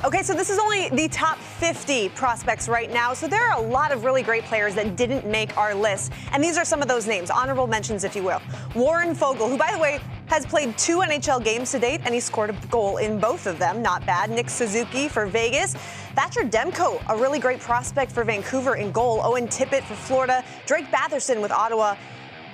Okay, so this is only the top 50 prospects right now, so there are a lot of really great players that didn't make our list. And these are some of those names, honorable mentions, if you will. Warren Foegele, who, by the way, has played 2 NHL games to date, and he scored a goal in both of them. Not bad. Nick Suzuki for Vegas. Thatcher Demko, a really great prospect for Vancouver in goal. Owen Tippett for Florida. Drake Batherson with Ottawa.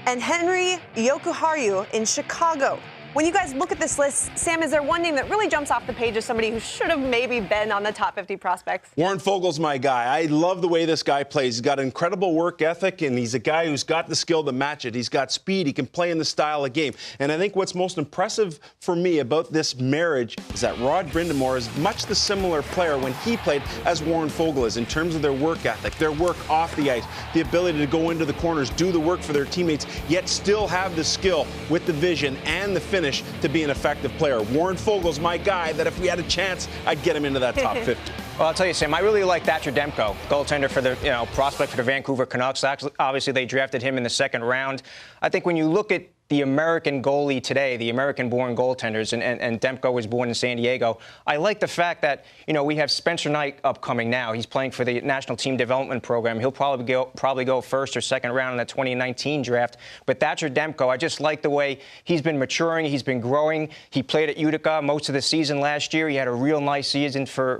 And Henry Yokuharu in Chicago. When you guys look at this list, Sam, is there one name that really jumps off the page as somebody who should have maybe been on the top 50 prospects? Warren Foegele's my guy. I love the way this guy plays. He's got incredible work ethic, and he's a guy who's got the skill to match it. He's got speed. He can play in the style of game. And I think what's most impressive for me about this marriage is that Rod Brind'Amour is much the similar player when he played as Warren Foegele is in terms of their work ethic, their work off the ice, the ability to go into the corners, do the work for their teammates, yet still have the skill with the vision and the finish to be an effective player. Warren Foegele's my guy that if we had a chance, I'd get him into that top 50. Well, I'll tell you, Sam, I really like Thatcher Demko, goaltender for the, prospect for the Vancouver Canucks. Actually, obviously, they drafted him in the second round. I think when you look at the American goalie today, the American-born goaltenders, and Demko was born in San Diego. I like the fact that, we have Spencer Knight upcoming now. He's playing for the National Team Development Program. He'll probably go first or second round in the 2019 draft. But Thatcher Demko, I just like the way he's been maturing. He's been growing. He played at Utica most of the season last year. He had a real nice season for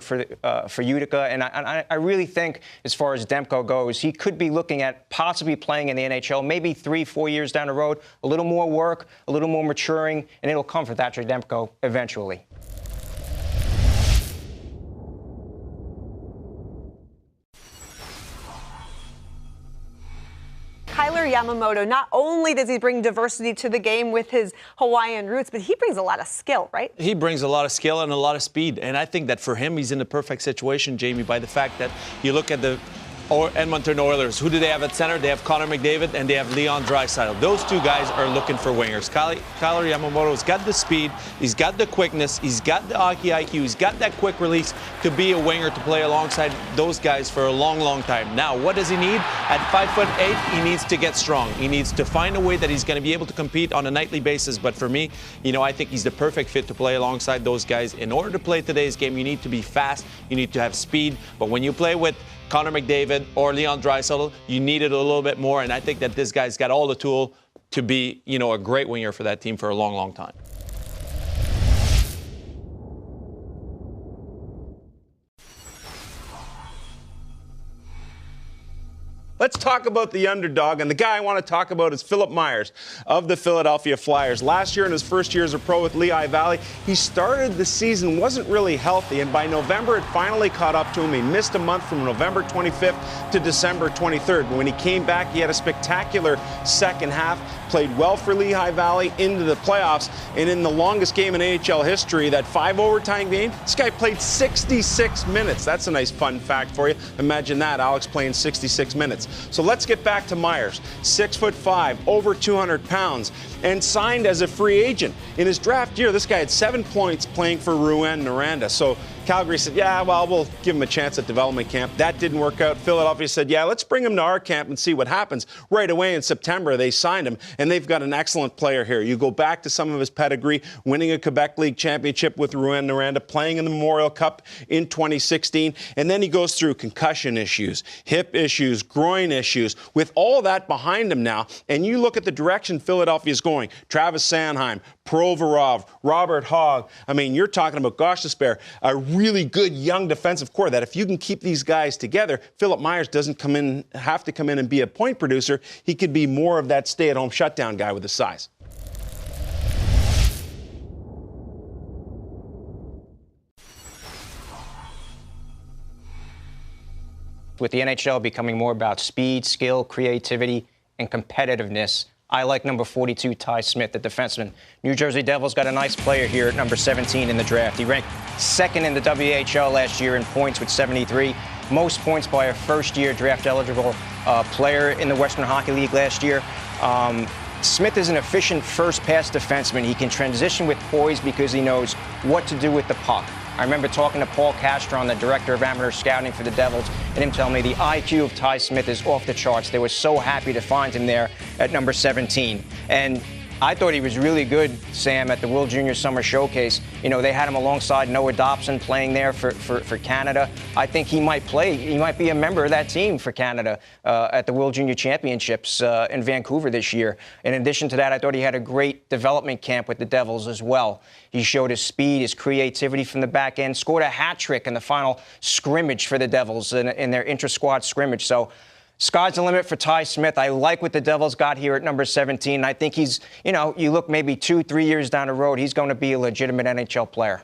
Utica. And I really think, as far as Demko goes, he could be looking at possibly playing in the NHL maybe 3-4 years down the road, a little more work, a little more maturing, and it'll come for Thatcher Demko eventually. Kyler Yamamoto, not only does he bring diversity to the game with his Hawaiian roots, but he brings a lot of skill, right? He brings a lot of skill and a lot of speed. And I think that for him, he's in the perfect situation, Jamie, by the fact that you look at the Edmonton Oilers. Who do they have at center? They have Connor McDavid and they have Leon Draisaitl. Those two guys are looking for wingers. Kyler Yamamoto's got the speed, he's got the quickness, he's got the hockey IQ, he's got that quick release to be a winger, to play alongside those guys for a long, long time. Now, what does he need? At 5'8", he needs to get strong. He needs to find a way that he's going to be able to compete on a nightly basis. But for me, I think he's the perfect fit to play alongside those guys. In order to play today's game, you need to be fast, you need to have speed. But when you play with Connor McDavid or Leon Draisaitl, you need it a little bit more, and I think that this guy's got all the tool to be, a great winger for that team for a long, long time. Let's talk about the underdog, and the guy I want to talk about is Philip Myers of the Philadelphia Flyers. Last year, in his first year as a pro with Lehigh Valley, he started the season, wasn't really healthy, and by November, it finally caught up to him. He missed a month from November 25th to December 23rd. But when he came back, he had a spectacular second half, played well for Lehigh Valley into the playoffs, and in the longest game in NHL history, that 5-overtime game, this guy played 66 minutes. That's a nice fun fact for you. Imagine that, Alex playing 66 minutes. So let's get back to Myers. 6'5", over 200 pounds, and signed as a free agent. In his draft year, this guy had 7 points playing for Rouyn-Noranda. So Calgary said, we'll give him a chance at development camp. That didn't work out. Philadelphia said, let's bring him to our camp and see what happens. Right away in September, they signed him, and they've got an excellent player here. You go back to some of his pedigree, winning a Quebec League championship with Rouyn-Noranda, playing in the Memorial Cup in 2016, and then he goes through concussion issues, hip issues, groin issues. With all that behind him now, and you look at the direction Philadelphia is going, Travis Sanheim, Provorov, Robert Hogg. I mean, you're talking about, gosh, to spare, a really good young defensive core that if you can keep these guys together, Philip Myers doesn't have to come in and be a point producer. He could be more of that stay-at-home shutdown guy with his size. With the NHL becoming more about speed, skill, creativity, and competitiveness, I like number 42, Ty Smith, the defenseman. New Jersey Devils got a nice player here at number 17 in the draft. He ranked second in the WHL last year in points with 73. Most points by a first-year draft-eligible player in the Western Hockey League last year. Smith is an efficient first-pass defenseman. He can transition with poise because he knows what to do with the puck. I remember talking to Paul Castron, the director of amateur scouting for the Devils, and him telling me the IQ of Ty Smith is off the charts. They were so happy to find him there at number 17. And I thought he was really good, Sam, at the World Junior Summer Showcase. You know, they had him alongside Noah Dobson playing there for Canada. I think he might play. He might be a member of that team for Canada at the World Junior Championships in Vancouver this year. In addition to that, I thought he had a great development camp with the Devils as well. He showed his speed, his creativity from the back end, scored a hat trick in the final scrimmage for the Devils in their intra-squad scrimmage. So sky's the limit for Ty Smith. I like what the Devils got here at number 17. I think he's, you know, you look maybe 2-3 years down the road, he's going to be a legitimate NHL player.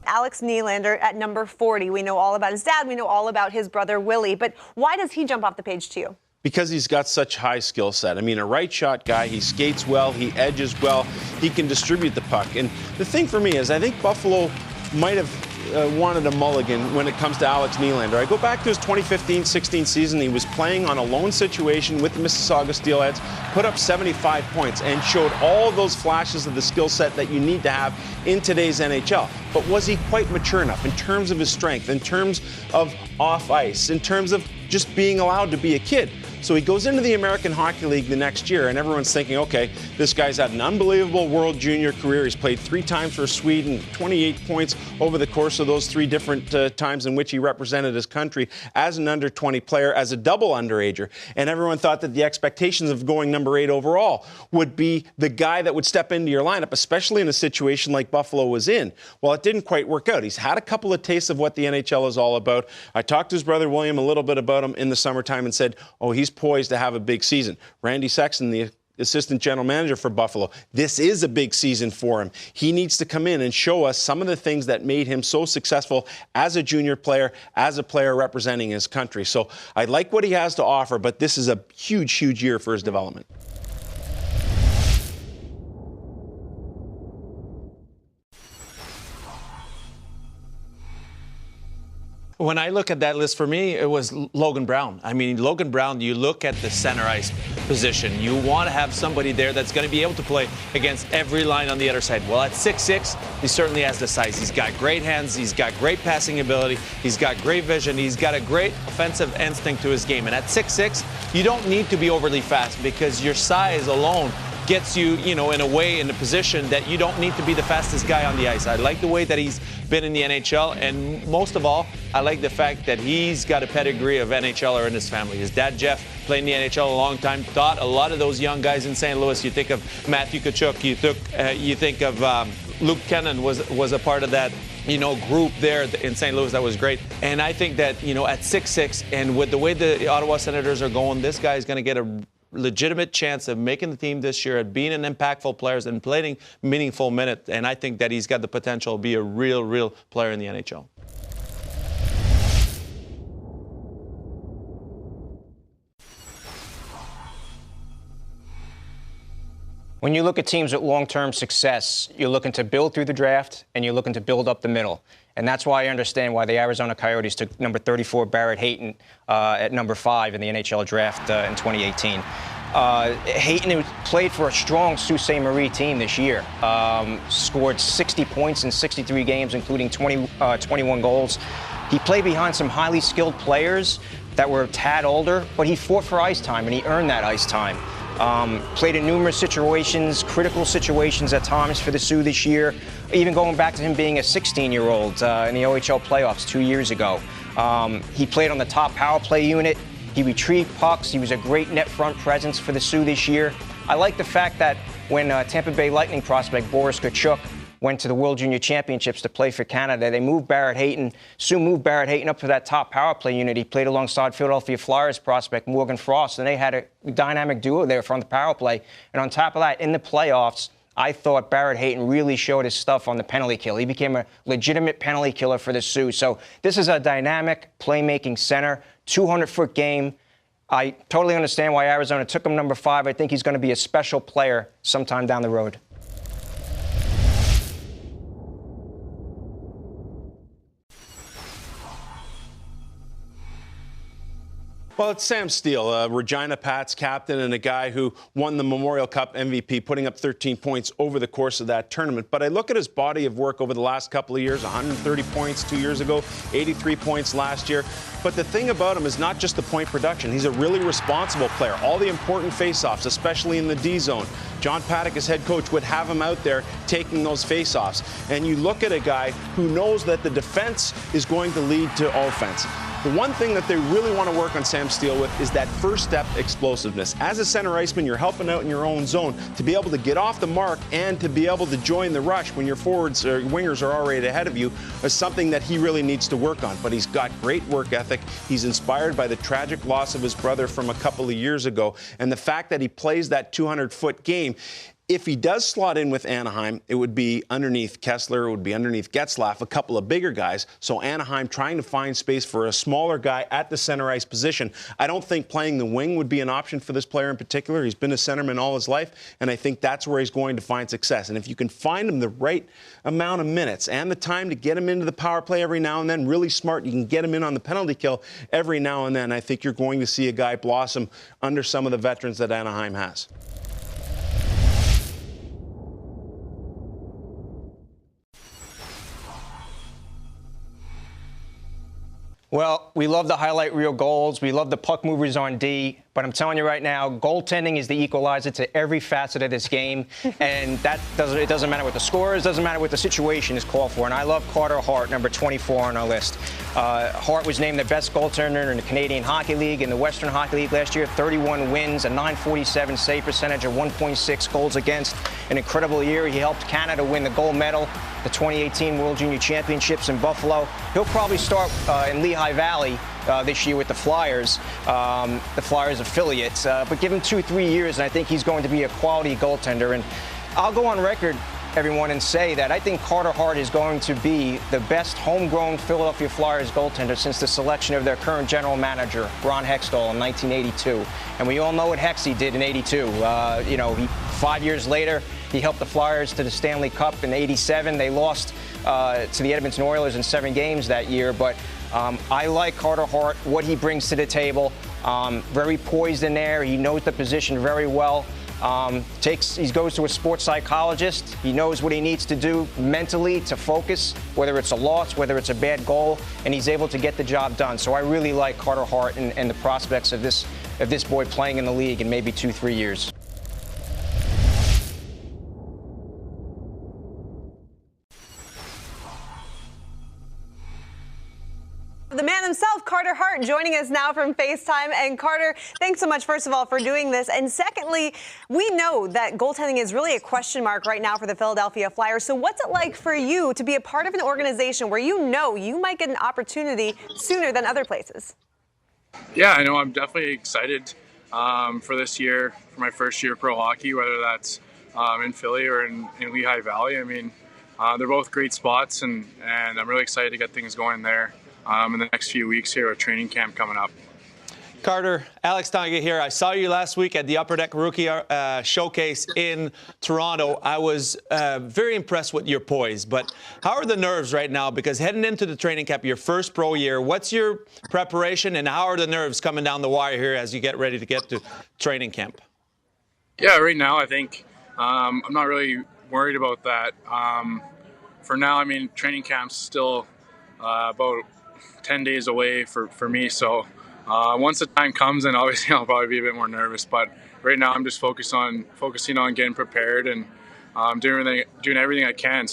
Alex Nylander at number 40. We know all about his dad. We know all about his brother, Willie. But why does he jump off the page to you? Because he's got such high skill set. I mean, a right shot guy, he skates well, he edges well, he can distribute the puck. And the thing for me is I think Buffalo might have wanted a mulligan when it comes to Alex Nylander. I go back to his 2015-16 season. He was playing on a lone situation with the Mississauga Steelheads, put up 75 points, and showed all those flashes of the skill set that you need to have in today's NHL. But was he quite mature enough in terms of his strength, in terms of off ice, in terms of just being allowed to be a kid? So he goes into the American Hockey League the next year, and everyone's thinking, okay, this guy's had an unbelievable World Junior career. He's played 3 times for Sweden, 28 points over the course of those 3 different times in which he represented his country as an under-20 player, as a double underager. And everyone thought that the expectations of going number 8 overall would be the guy that would step into your lineup, especially in a situation like Buffalo was in. Well, it didn't quite work out. He's had a couple of tastes of what the NHL is all about. I talked to his brother William a little bit about him in the summertime and said, oh, he's poised to have a big season. Randy Sexton, the assistant general manager for Buffalo, this is a big season for him. He needs to come in and show us some of the things that made him so successful as a junior player, as a player representing his country. So I like what he has to offer, but this is a huge, huge year for his development. When I look at that list, for me, it was Logan Brown. I mean, Logan Brown, you look at the center ice position. You want to have somebody there that's going to be able to play against every line on the other side. Well, at 6'6", he certainly has the size. He's got great hands. He's got great passing ability. He's got great vision. He's got a great offensive instinct to his game. And at 6'6", you don't need to be overly fast because your size alone gets you, in a way, in a position that you don't need to be the fastest guy on the ice. I like the way that he's been in the NHL, and most of all, I like the fact that he's got a pedigree of NHLer in his family. His dad, Jeff, played in the NHL a long time, taught a lot of those young guys in St. Louis. You think of Matthew Tkachuk, you think of Luke Kennan was a part of that group there in St. Louis that was great. And I think that, at 6'6", and with the way the Ottawa Senators are going, this guy is going to get a legitimate chance of making the team this year, at being an impactful player and playing meaningful minutes. And I think that he's got the potential to be a real player in the NHL. When you look at teams with long-term success, you're looking to build through the draft and you're looking to build up the middle. And that's why I understand why the Arizona Coyotes took number 34 Barrett Hayton at number 5 in the NHL draft in 2018. Hayton played for a strong Sault Ste. Marie team this year. Scored 60 points in 63 games, including 21 goals. He played behind some highly skilled players that were a tad older, but he fought for ice time, and he earned that ice time. Played in numerous situations, critical situations at times for the Sioux this year, even going back to him being a 16-year-old in the OHL playoffs 2 years ago. He played on the top power play unit. He retrieved pucks. He was a great net front presence for the Sioux this year. I like the fact that when Tampa Bay Lightning prospect Boris Tkachuk went to the World Junior Championships to play for Canada, they moved Barrett Hayton. Sioux moved Barrett Hayton up to that top power play unit. He played alongside Philadelphia Flyers prospect Morgan Frost, and they had a dynamic duo there from the power play. And on top of that, in the playoffs, I thought Barrett Hayton really showed his stuff on the penalty kill. He became a legitimate penalty killer for the Sioux. So this is a dynamic playmaking center, 200-foot game. I totally understand why Arizona took him number 5. I think he's going to be a special player sometime down the road. Well, it's Sam Steele, Regina Pat's captain and a guy who won the Memorial Cup MVP, putting up 13 points over the course of that tournament. But I look at his body of work over the last couple of years, 130 points 2 years ago, 83 points last year. But the thing about him is not just the point production. He's a really responsible player. All the important faceoffs, especially in the D zone. John Paddock, as head coach, would have him out there taking those faceoffs. And you look at a guy who knows that the defense is going to lead to offense. The one thing that they really want to work on Sam Steele with is that first step explosiveness. As a center iceman, you're helping out in your own zone to be able to get off the mark and to be able to join the rush when your forwards or wingers are already ahead of you is something that he really needs to work on. But he's got great work ethic. He's inspired by the tragic loss of his brother from a couple of years ago. And the fact that he plays that 200-foot game, if he does slot in with Anaheim, it would be underneath Kessler, it would be underneath Getzlaf, a couple of bigger guys. So Anaheim trying to find space for a smaller guy at the center ice position. I don't think playing the wing would be an option for this player in particular. He's been a centerman all his life, and I think that's where he's going to find success. And if you can find him the right amount of minutes and the time to get him into the power play every now and then, really smart, you can get him in on the penalty kill every now and then, I think you're going to see a guy blossom under some of the veterans that Anaheim has. Well, we love the highlight reel goals. We love the puck movers on D. But I'm telling you right now, goaltending is the equalizer to every facet of this game. And it doesn't matter what the score is, doesn't matter what the situation is called for. And I love Carter Hart, number 24 on our list. Hart was named the best goaltender in the Canadian Hockey League and the Western Hockey League last year. 31 wins, a .947 save percentage, a 1.6 goals against. An incredible year. He helped Canada win the gold medal, the 2018 World Junior Championships in Buffalo. He'll probably start in Lehigh Valley this year with the Flyers affiliates. But give him 2-3 years, and I think he's going to be a quality goaltender. And I'll go on record, everyone, and say that I think Carter Hart is going to be the best homegrown Philadelphia Flyers goaltender since the selection of their current general manager, Ron Hextall, in 1982. And we all know what Hexy did in 82. 5 years later, he helped the Flyers to the Stanley Cup in 87. They lost to the Edmonton Oilers in 7 games that year. But I like Carter Hart, what he brings to the table. Very poised in there. He knows the position very well. He goes to a sports psychologist. He knows what he needs to do mentally to focus, whether it's a loss, whether it's a bad goal, and he's able to get the job done. So I really like Carter Hart and the prospects of this boy playing in the league in maybe 2-3 years. The man himself, Carter Hart, joining us now from FaceTime. And Carter, thanks so much, first of all, for doing this. And secondly, we know that goaltending is really a question mark right now for the Philadelphia Flyers. So what's it like for you to be a part of an organization where you know you might get an opportunity sooner than other places? Yeah, I know. I'm definitely excited for this year, for my first year of pro hockey, whether that's in Philly or in Lehigh Valley. I mean, they're both great spots, and I'm really excited to get things going there. In the next few weeks here with training camp coming up. Carter, Alex Tonga here. I saw you last week at the Upper Deck Rookie Showcase in Toronto. I was very impressed with your poise, but how are the nerves right now? Because heading into the training camp, your first pro year, what's your preparation and how are the nerves coming down the wire here as you get ready to get to training camp? Yeah, right now I think I'm not really worried about that. For now, I mean, training camp's still about 10 days away for me, so once the time comes, then obviously I'll probably be a bit more nervous, but right now I'm just focusing on getting prepared and doing everything I can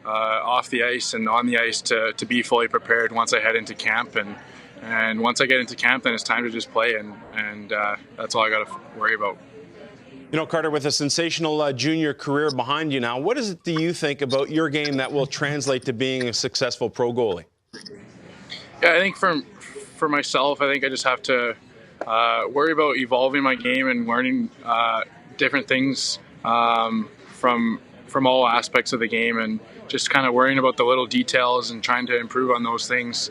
off the ice and on the ice to be fully prepared once I head into camp, and once I get into camp, then it's time to just play, and that's all I got to worry about. You know, Carter, with a sensational junior career behind you now, what do you think about your game that will translate to being a successful pro goalie? Yeah, I think for myself, I think I just have to worry about evolving my game and learning different things from all aspects of the game, and just kind of worrying about the little details and trying to improve on those things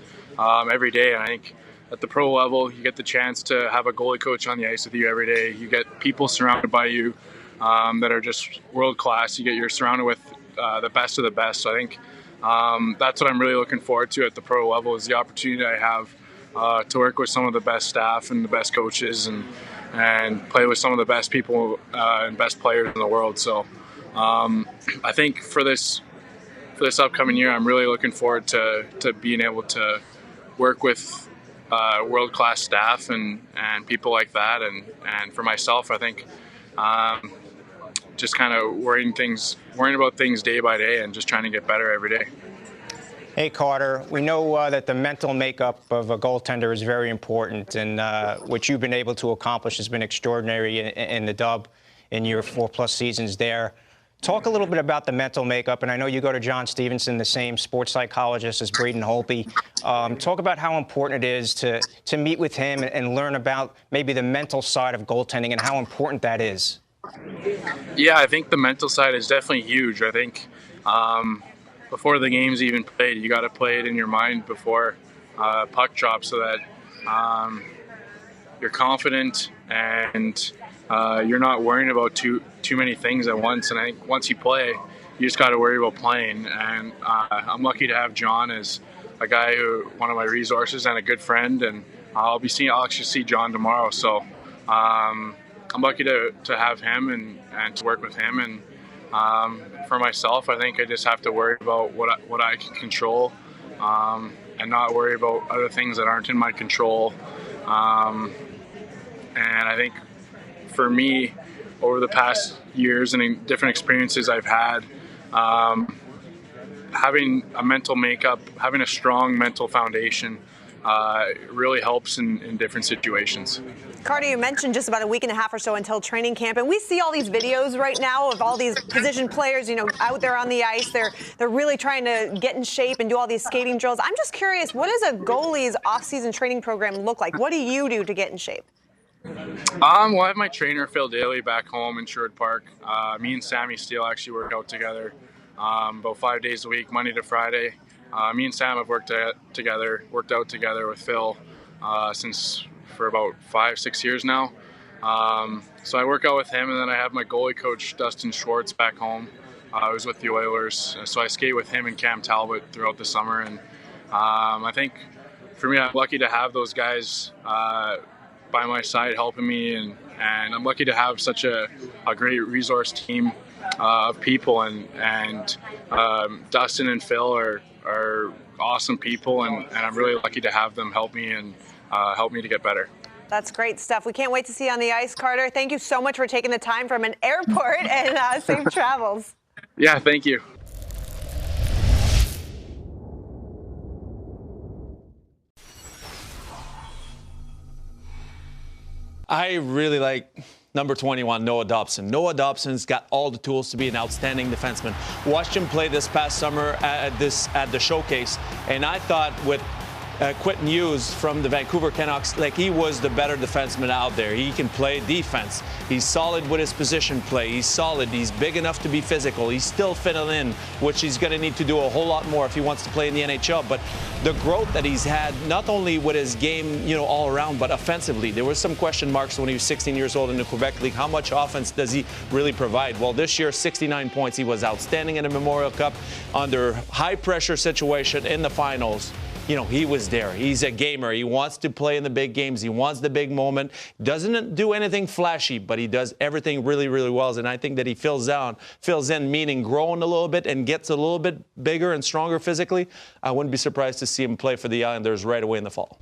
every day. And I think at the pro level, you get the chance to have a goalie coach on the ice with you every day. You get people surrounded by you that are just world class. You're surrounded with the best of the best. So I think that's what I'm really looking forward to at the pro level, is the opportunity I have to work with some of the best staff and the best coaches and play with some of the best people and best players in the world. So I think for this upcoming year, I'm really looking forward to being able to work with world-class staff and people like that. And for myself, I think just kind of worrying about things day by day and just trying to get better every day. Hey, Carter, we know that the mental makeup of a goaltender is very important, and what you've been able to accomplish has been extraordinary in the Dub in your 4+ seasons there. Talk a little bit about the mental makeup, and I know you go to John Stevenson, the same sports psychologist as Braden Holtby. Talk about how important it is to meet with him and learn about maybe the mental side of goaltending and how important that is. Yeah, I think the mental side is definitely huge. I think before the game's even played, you got to play it in your mind before puck drops so that you're confident and you're not worrying about too many things at once. And I think once you play, you just got to worry about playing. And I'm lucky to have John as a guy one of my resources and a good friend. And I'll actually see John tomorrow. So I'm lucky to have him and to work with him. And for myself, I think I just have to worry about what I can control and not worry about other things that aren't in my control. And I think for me, over the past years and in different experiences I've had, having a mental makeup, having a strong mental foundation really helps in different situations. Carter, you mentioned just about a week and a half or so until training camp, and we see all these videos right now of all these position players, out there on the ice. They're really trying to get in shape and do all these skating drills. I'm just curious, what does a goalie's off-season training program look like? What do you do to get in shape? Well, I have my trainer, Phil Daly, back home in Sherwood Park. Me and Sammy Steele actually work out together about 5 days a week, Monday to Friday. Me and Sam have worked out together with Phil for about 5-6 years now. So I work out with him, and then I have my goalie coach, Dustin Schwartz, back home, who's with the Oilers. So I skate with him and Cam Talbot throughout the summer. And I think for me, I'm lucky to have those guys by my side helping me, and I'm lucky to have such a great resource team of people. And Dustin and Phil are awesome people, and I'm really lucky to have them help me and help me to get better. That's great stuff. We can't wait to see you on the ice, Carter. Thank you so much for taking the time from an airport, and safe travels. Yeah, thank you. I really like number 21, Noah Dobson. Noah Dobson's got all the tools to be an outstanding defenseman. Watched him play this past summer at the showcase, and I thought with Quentin Hughes from the Vancouver Canucks, like, he was the better defenseman out there. He can play defense. He's solid with his position play. He's solid. He's big enough to be physical. He's still fitting in, which he's going to need to do a whole lot more if he wants to play in the NHL. But the growth that he's had, not only with his game, all around, but offensively. There was some question marks when he was 16 years old in the Quebec League. How much offense does he really provide? Well, this year, 69 points. He was outstanding in the Memorial Cup under high-pressure situation in the finals. He was there. He's a gamer. He wants to play in the big games. He wants the big moment. Doesn't do anything flashy, but he does everything really, really well. And I think that he fills in, meaning growing a little bit and gets a little bit bigger and stronger physically. I wouldn't be surprised to see him play for the Islanders right away in the fall.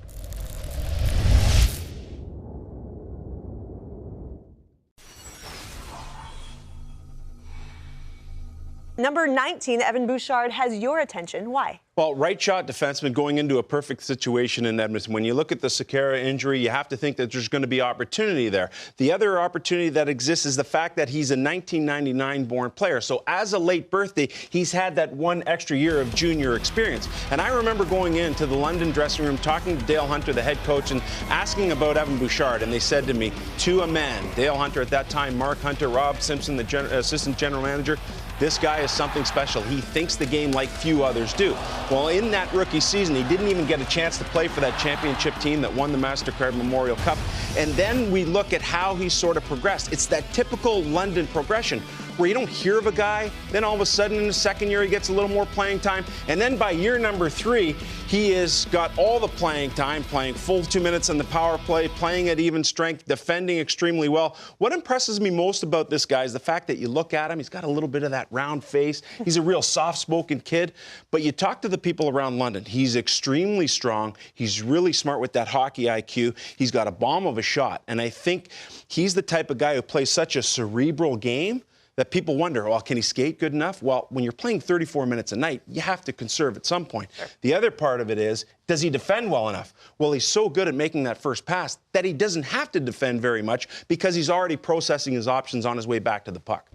Number 19, Evan Bouchard, has your attention. Why? Well, right shot defenseman going into a perfect situation in Edmonton. When you look at the Sekera injury, you have to think that there's going to be opportunity there. The other opportunity that exists is the fact that he's a 1999-born player. So as a late birthday, he's had that one extra year of junior experience. And I remember going into the London dressing room, talking to Dale Hunter, the head coach, and asking about Evan Bouchard. And they said to me, to a man, Dale Hunter at that time, Mark Hunter, Rob Simpson, the assistant general manager, this guy is something special. He thinks the game like few others do. Well, in that rookie season, he didn't even get a chance to play for that championship team that won the MasterCard Memorial Cup. And then we look at how he sort of progressed. It's that typical London progression. where you don't hear of a guy, then all of a sudden in the second year he gets a little more playing time, and then by year number 3, he has got all the playing time, playing full 2 minutes on the power play, playing at even strength, defending extremely well. What impresses me most about this guy is the fact that you look at him, he's got a little bit of that round face. He's a real soft-spoken kid, but you talk to the people around London, he's extremely strong. He's really smart with that hockey IQ. He's got a bomb of a shot, and I think he's the type of guy who plays such a cerebral game that people wonder, well, can he skate good enough? Well, when you're playing 34 minutes a night, you have to conserve at some point. Sure. The other part of it is, does he defend well enough? Well, he's so good at making that first pass that he doesn't have to defend very much because he's already processing his options on his way back to the puck.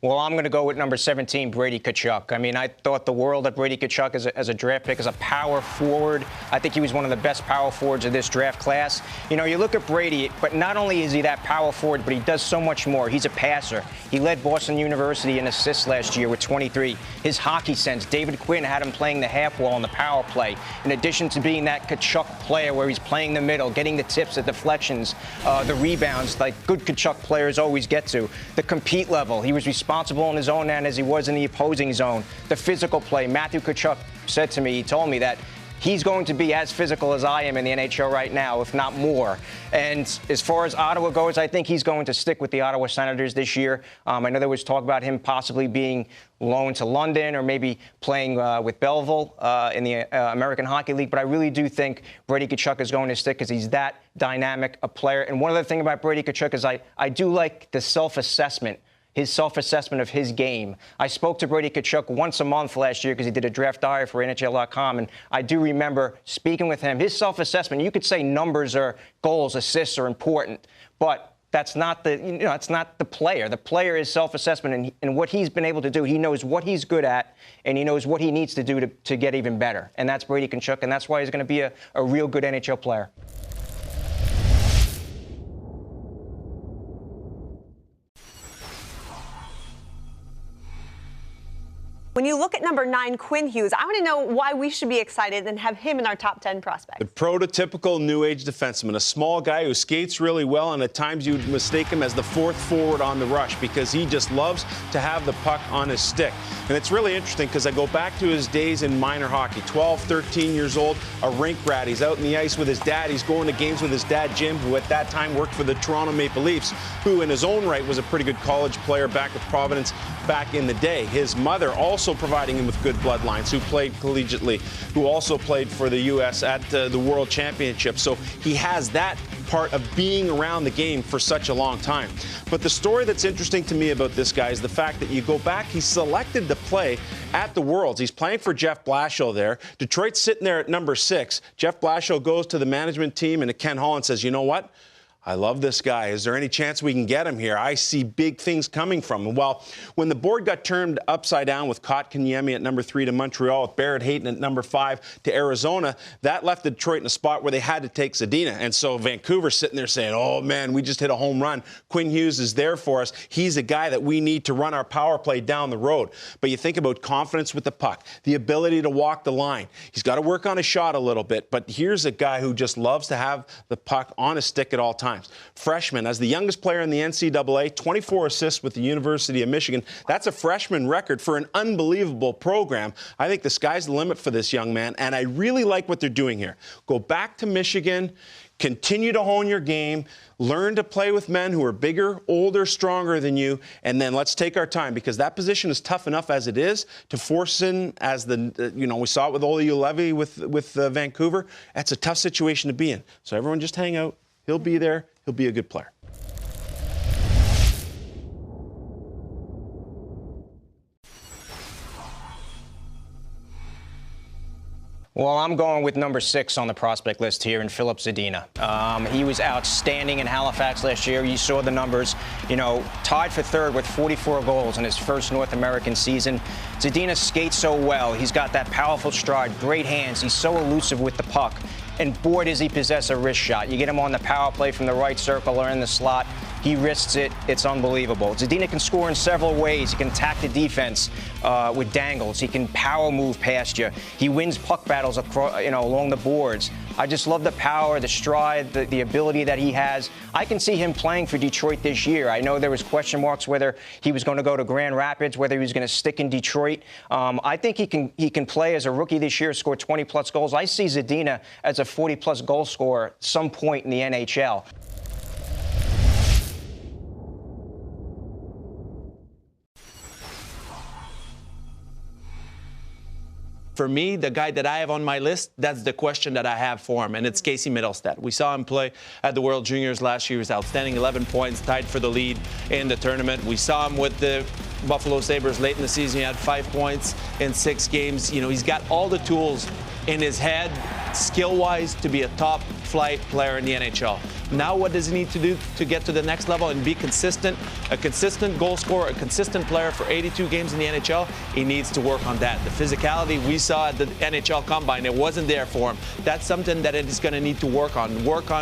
Well, I'm going to go with number 17, Brady Tkachuk. I mean, I thought the world of Brady Tkachuk as a draft pick, as a power forward. I think he was one of the best power forwards of this draft class. You know, you look at Brady, but not only is he that power forward, but he does so much more. He's a passer. He led Boston University in assists last year with 23. His hockey sense, David Quinn had him playing the half wall on the power play. In addition to being that Tkachuk player where he's playing the middle, getting the tips, the deflections, the rebounds, like good Tkachuk players always get to. The compete level, he was responsible in his own end as he was in the opposing zone. The physical play. Matthew Tkachuk said to me, he told me that he's going to be as physical as I am in the NHL right now, if not more. And as far as Ottawa goes, I think he's going to stick with the Ottawa Senators this year. I know there was talk about him possibly being loaned to London or maybe playing with Belleville in the American Hockey League. But I really do think Brady Tkachuk is going to stick because he's that dynamic a player. And one other thing about Brady Tkachuk is I do like the self-assessment. His self-assessment of his game. I spoke to Brady Tkachuk once a month last year because he did a draft diary for NHL.com, and I do remember speaking with him. His self-assessment, you could say numbers or goals, assists are important, but that's not it's not the player. The player is self-assessment, and what he's been able to do, he knows what he's good at, and he knows what he needs to do to get even better. And that's Brady Tkachuk, and that's why he's going to be a real good NHL player. When you look at number 9, Quinn Hughes, I want to know why we should be excited and have him in our top 10 prospects. The prototypical new age defenseman, a small guy who skates really well, and at times you'd mistake him as the 4th forward on the rush because he just loves to have the puck on his stick. And it's really interesting because I go back to his days in minor hockey, 12, 13 years old, a rink rat. He's out in the ice with his dad. He's going to games with his dad, Jim, who at that time worked for the Toronto Maple Leafs, who in his own right was a pretty good college player back with Providence back in the day. His mother also providing him with good bloodlines, who played collegiately, who also played for the U.S. at the World Championship. So he has that part of being around the game for such a long time. But the story that's interesting to me about this guy is the fact that you go back, he's selected to play at the Worlds. He's playing for Jeff Blashill there. Detroit's sitting there at number 6. Jeff Blashill goes to the management team and to Ken Holland says, you know what? I love this guy. Is there any chance we can get him here? I see big things coming from him. Well, when the board got turned upside down with Kotkaniemi at number 3 to Montreal, with Barrett Hayton at number 5 to Arizona, that left Detroit in a spot where they had to take Zadina. And so Vancouver's sitting there saying, oh, man, we just hit a home run. Quinn Hughes is there for us. He's a guy that we need to run our power play down the road. But you think about confidence with the puck, the ability to walk the line. He's got to work on his shot a little bit. But here's a guy who just loves to have the puck on his stick at all times. Freshman, as the youngest player in the NCAA, 24 assists with the University of Michigan. That's a freshman record for an unbelievable program. I think the sky's the limit for this young man, and I really like what they're doing here. Go back to Michigan, continue to hone your game, learn to play with men who are bigger, older, stronger than you, and then let's take our time because that position is tough enough as it is to force in as we saw it with Ole Ulevi with Vancouver. That's a tough situation to be in. So everyone just hang out. He'll be there. He'll be a good player. Well, I'm going with number 6 on the prospect list here in Filip Zadina. He was outstanding in Halifax last year. You saw the numbers, tied for 3rd with 44 goals in his first North American season. Zadina skates so well. He's got that powerful stride, great hands. He's so elusive with the puck. And boy, does he possess a wrist shot. You get him on the power play from the right circle or in the slot. he risks it. It's unbelievable. Zadina can score in several ways. He can attack the defense with dangles. He can power move past you. He wins puck battles across, along the boards. I just love the power, the stride, the ability that he has. I can see him playing for Detroit this year. I know there was question marks whether he was going to go to Grand Rapids, whether he was going to stick in Detroit. I think he can play as a rookie this year, score 20-plus goals. I see Zadina as a 40-plus goal scorer at some point in the NHL. For me, the guy that I have on my list, that's the question that I have for him, and it's Casey Mittelstadt. We saw him play at the World Juniors last year. He was outstanding, 11 points, tied for the lead in the tournament. We saw him with the Buffalo Sabres late in the season. He had 5 points in 6 games. He's got all the tools in his head, skill-wise, to be a top-flight player in the NHL. Now what does he need to do to get to the next level and be consistent? A consistent goal scorer, a consistent player for 82 games in the NHL, he needs to work on that. The physicality we saw at the NHL Combine, it wasn't there for him. That's something that he's going to need to work on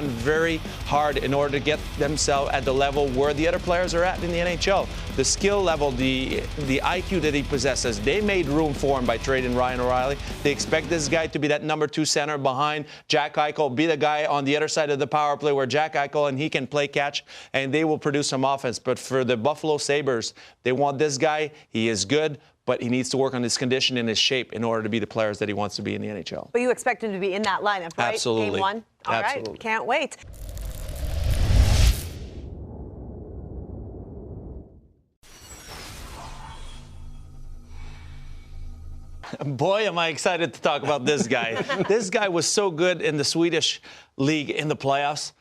very hard in order to get themselves at the level where the other players are at in the NHL. The skill level, the IQ that he possesses, they made room for him by trading Ryan O'Reilly. They expect this guy to be that number 2 center behind Jack Eichel, be the guy on the other side of the power play where Jack Eichel and he can play catch, and they will produce some offense. But for the Buffalo Sabres, they want this guy. He is good, but he needs to work on his condition and his shape in order to be the players that he wants to be in the NHL. But you expect him to be in that lineup, right? Absolutely. Game 1? All Absolutely. right, can't wait. Boy, am I excited to talk about this guy. This guy was so good in the Swedish league in the playoffs.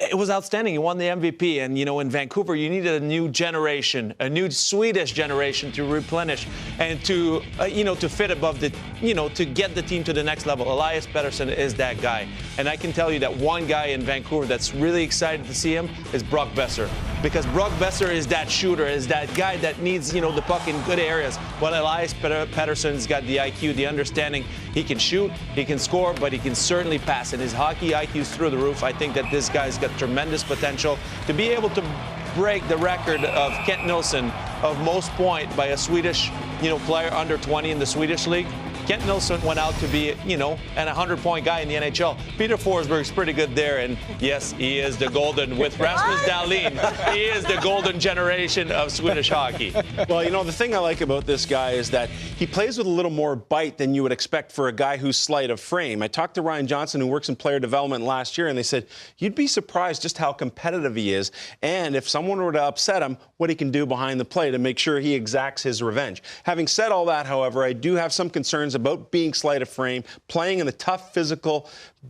It was outstanding. He won the MVP. And, in Vancouver, you needed a new generation, a new Swedish generation to replenish and to, to fit above the, to get the team to the next level. Elias Pettersson is that guy. And I can tell you that one guy in Vancouver that's really excited to see him is Brock Besser. Because Brock Besser is that shooter, is that guy that needs, the puck in good areas. Well, Elias Pettersson's got the IQ, the understanding. He can shoot, he can score, but he can certainly pass. And his hockey IQ's through the roof. I think that this guy's got tremendous potential to be able to break the record of Kent Nilsson of most point by a Swedish, player under 20 in the Swedish league. Kent Nilsson went out to be, an 100-point guy in the NHL. Peter Forsberg's pretty good there, and yes, he is the golden, with Rasmus Dahlin, he is the golden generation of Swedish hockey. Well, the thing I like about this guy is that he plays with a little more bite than you would expect for a guy who's slight of frame. I talked to Ryan Johnson, who works in player development last year, and they said, you'd be surprised just how competitive he is, and if someone were to upset him, what he can do behind the play to make sure he exacts his revenge. Having said all that, however, I do have some concerns about being slight of frame, playing in the tough, physical,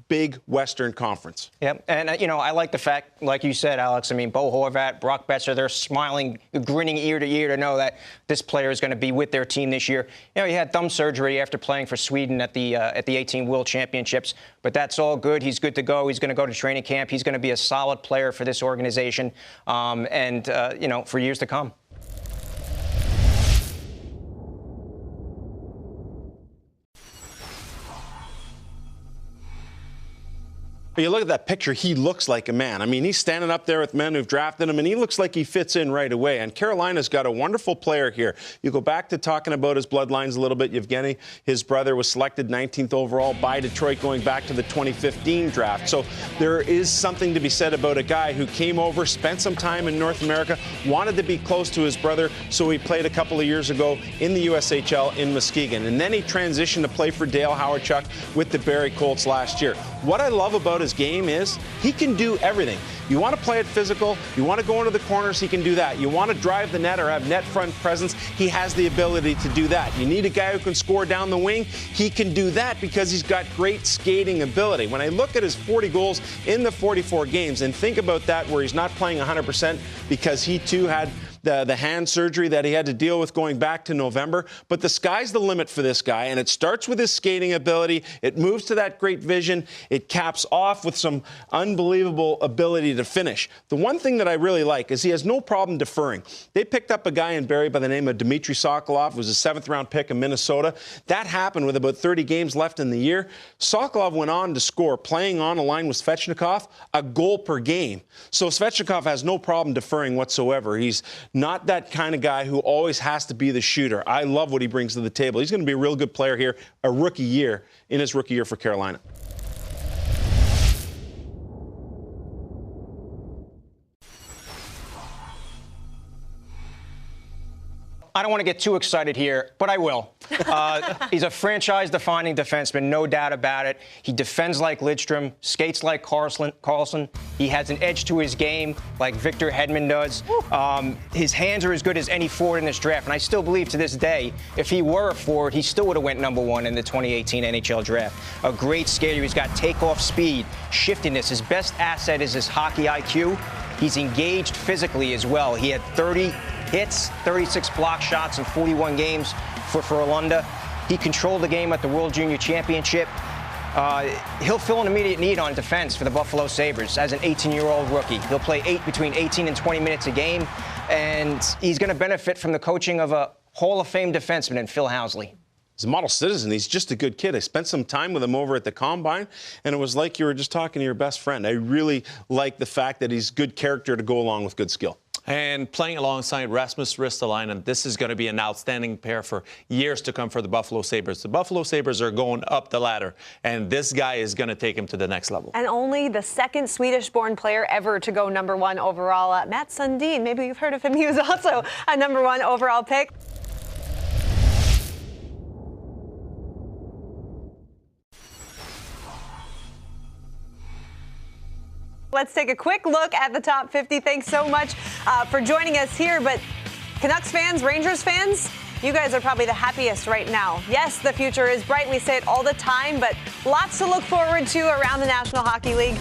big Western Conference. Yep, and, I like the fact, like you said, Alex, Bo Horvat, Brock Besser, they're smiling, grinning ear to ear to know that this player is going to be with their team this year. He had thumb surgery after playing for Sweden at the 18 World Championships, but that's all good. He's good to go. He's going to go to training camp. He's going to be a solid player for this organization, for years to come. But you look at that picture, he looks like a man. He's standing up there with men who've drafted him, and he looks like he fits in right away. And Carolina's got a wonderful player here. You go back to talking about his bloodlines a little bit. Yevgeny, his brother, was selected 19th overall by Detroit going back to the 2015 draft. So there is something to be said about a guy who came over, spent some time in North America, wanted to be close to his brother, so he played a couple of years ago in the USHL in Muskegon. And then he transitioned to play for Dale Hawerchuk with the Barrie Colts last year. What I love about his game is he can do everything. You want to play it physical, you want to go into the corners, he can do that. You want to drive the net or have net front presence, he has the ability to do that. You need a guy who can score down the wing, he can do that because he's got great skating ability. When I look at his 40 goals in the 44 games and think about that where he's not playing 100% because he too had the hand surgery that he had to deal with going back to November. But the sky's the limit for this guy, and it starts with his skating ability. It moves to that great vision. It caps off with some unbelievable ability to finish. The one thing that I really like is he has no problem deferring. They picked up a guy in Barrie by the name of Dmitry Sokolov, who was a 7th-round pick in Minnesota. That happened with about 30 games left in the year. Sokolov went on to score, playing on a line with Svechnikov, a goal per game. So Svechnikov has no problem deferring whatsoever. He's not that kind of guy who always has to be the shooter. I love what he brings to the table. He's going to be a real good player here, a rookie year, in his rookie year for Carolina. I don't want to get too excited here, but I will. He's a franchise-defining defenseman, no doubt about it. He defends like Lidstrom, skates like Carlson. He has an edge to his game like Victor Hedman does. His hands are as good as any forward in this draft, and I still believe to this day, if he were a forward, he still would have went #1 in the 2018 NHL draft. A great skater. He's got takeoff speed, shiftiness. His best asset is his hockey IQ. He's engaged physically as well. He had 30 hits, 36 block shots in 41 games for Frölunda. He controlled the game at the World Junior Championship. He'll fill an immediate need on defense for the Buffalo Sabres as an 18-year-old rookie. He'll play between 18 and 20 minutes a game, and he's going to benefit from the coaching of a Hall of Fame defenseman in Phil Housley. He's a model citizen. He's just a good kid. I spent some time with him over at the Combine, and it was like you were just talking to your best friend. I really like the fact that he's good character to go along with good skill. And playing alongside Rasmus Ristolainen, this is going to be an outstanding pair for years to come for the Buffalo Sabres. The Buffalo Sabres are going up the ladder, and this guy is going to take him to the next level. And only the second Swedish-born player ever to go #1 overall. Matt Sundin, maybe you've heard of him. He was also a #1 overall pick. Let's take a quick look at the top 50. Thanks so much for joining us here. But Canucks fans, Rangers fans, you guys are probably the happiest right now. Yes, the future is bright. We say it all the time, but lots to look forward to around the National Hockey League.